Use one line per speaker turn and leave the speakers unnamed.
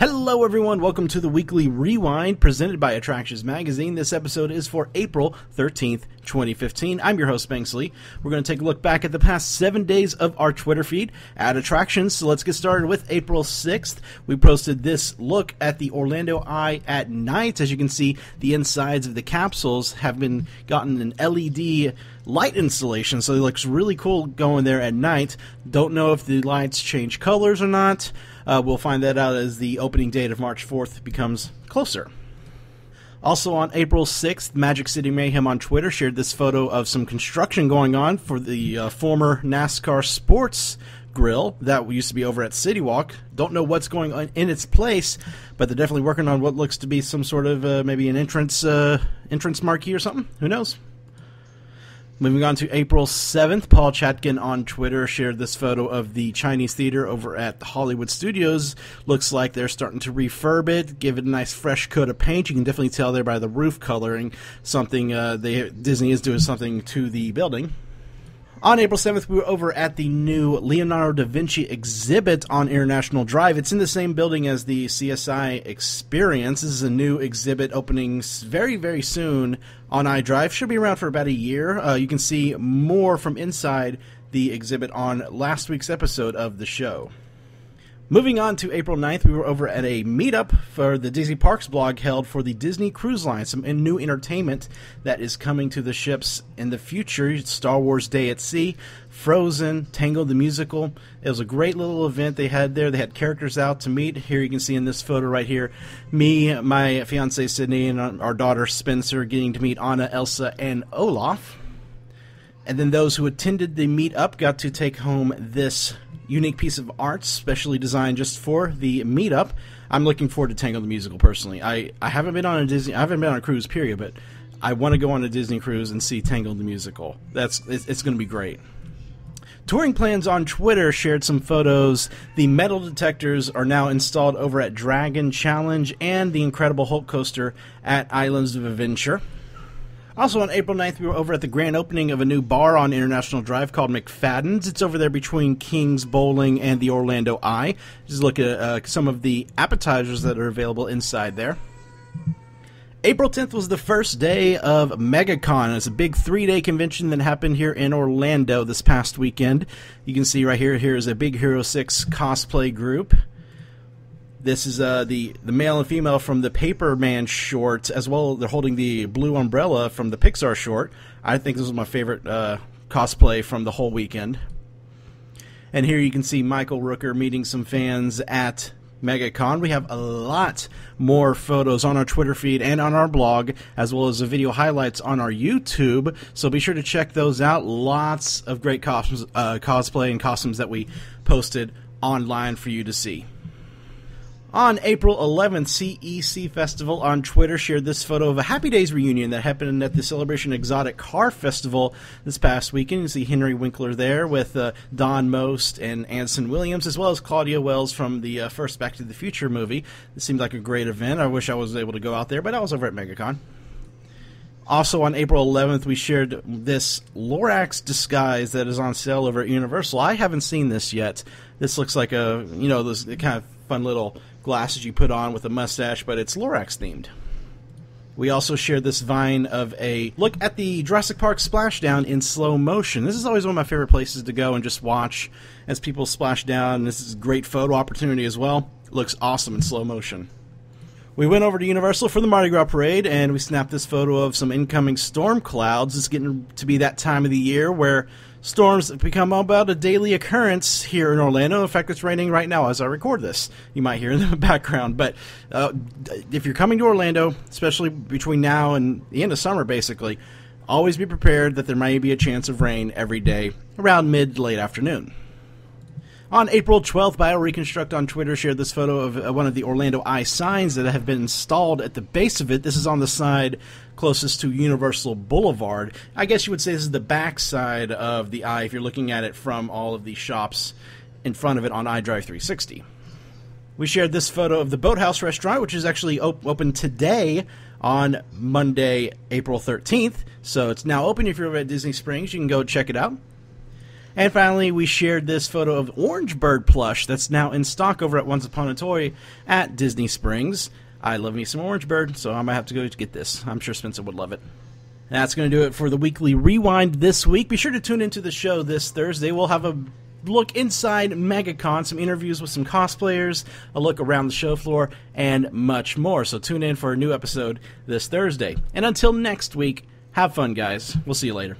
Hello everyone, welcome to the Weekly Rewind presented by Attractions Magazine. This episode is for April 13th, 2015. I'm your host, Banksley. We're going to take a look back at the past 7 days of our Twitter feed at Attractions. So let's get started with April 6th. We posted this look at the Orlando Eye at night. As you can see, the insides of the capsules have been gotten an LED light installation, so it looks really cool going there at night. Don't know if the lights change colors or not. We'll find that out as the opening date of March 4th becomes closer. Also on April 6th, Magic City Mayhem on Twitter shared this photo of some construction going on for the former NASCAR Sports Grill that used to be over at City Walk. Don't know what's going on in its place, but they're definitely working on what looks to be some sort of maybe an entrance marquee or something. Who knows? Moving on to April 7th, Paul Chatkin on Twitter shared this photo of the Chinese theater over at the Hollywood Studios. Looks like they're starting to refurb it, give it a nice fresh coat of paint. You can definitely tell there by the roof coloring something. Disney is doing something to the building. On April 7th, we were over at the new Leonardo da Vinci exhibit on International Drive. It's in the same building as the CSI Experience. This is a new exhibit opening very, very soon on iDrive. Should be around for about a year. You can see more from inside the exhibit on last week's episode of the show. Moving on to April 9th, we were over at a meetup for the Disney Parks blog held for the Disney Cruise Line, some new entertainment that is coming to the ships in the future. Star Wars Day at Sea, Frozen, Tangled the Musical. It was a great little event they had there. They had characters out to meet. Here you can see in this photo right here, me, my fiancée Sydney, and our daughter Spencer getting to meet Anna, Elsa, and Olaf. And then those who attended the meetup got to take home this unique piece of art, specially designed just for the meetup. I'm looking forward to Tangled the Musical personally. I haven't been on a cruise period, but I want to go on a Disney cruise and see Tangled the Musical. It's going to be great. Touring Plans on Twitter shared some photos. The metal detectors are now installed over at Dragon Challenge and the Incredible Hulk coaster at Islands of Adventure. Also on April 9th, we were over at the grand opening of a new bar on International Drive called McFadden's. It's over there between King's Bowling and the Orlando Eye. Just look at some of the appetizers that are available inside there. April 10th was the first day of MegaCon. It's a big 3-day convention that happened here in Orlando this past weekend. You can see right here, here's a Big Hero 6 cosplay group. This is the male and female from the Paper Man short, as well. They're holding the blue umbrella from the Pixar short. I think this was my favorite cosplay from the whole weekend. And here you can see Michael Rooker meeting some fans at MegaCon. We have a lot more photos on our Twitter feed and on our blog, as well as the video highlights on our YouTube. So be sure to check those out. Lots of great costumes, cosplay and costumes that we posted online for you to see. On April 11th, CEC Festival on Twitter shared this photo of a Happy Days reunion that happened at the Celebration Exotic Car Festival this past weekend. You see Henry Winkler there with Don Most and Anson Williams, as well as Claudia Wells from the first Back to the Future movie. It seemed like a great event. I wish I was able to go out there, but I was over at MegaCon. Also on April 11th, we shared this Lorax disguise that is on sale over at Universal. I haven't seen this yet. This looks like those kind of fun little glasses you put on with a mustache, but it's Lorax themed. We also shared this Vine of a look at the Jurassic Park splashdown in slow motion. This is always one of my favorite places to go and just watch as people splash down. This is a great photo opportunity as well. It looks awesome in slow motion. We went over to Universal for the Mardi Gras parade, and we snapped this photo of some incoming storm clouds. It's getting to be that time of the year where storms have become about a daily occurrence here in Orlando. In fact, it's raining right now as I record this. You might hear in the background. But if you're coming to Orlando, especially between now and the end of summer, basically, always be prepared that there may be a chance of rain every day around mid to late afternoon. On April 12th, BioReconstruct on Twitter shared this photo of one of the Orlando Eye signs that have been installed at the base of it. This is on the side closest to Universal Boulevard. I guess you would say this is the back side of the Eye if you're looking at it from all of the shops in front of it on iDrive 360. We shared this photo of the Boathouse restaurant, which is actually open today on Monday, April 13th. So it's now open if you're over at Disney Springs. You can go check it out. And finally, we shared this photo of Orange Bird plush that's now in stock over at Once Upon a Toy at Disney Springs. I love me some Orange Bird, so I might have to go get this. I'm sure Spencer would love it. That's going to do it for the Weekly Rewind this week. Be sure to tune into the show this Thursday. We'll have a look inside MegaCon, some interviews with some cosplayers, a look around the show floor, and much more. So tune in for a new episode this Thursday. And until next week, have fun, guys. We'll see you later.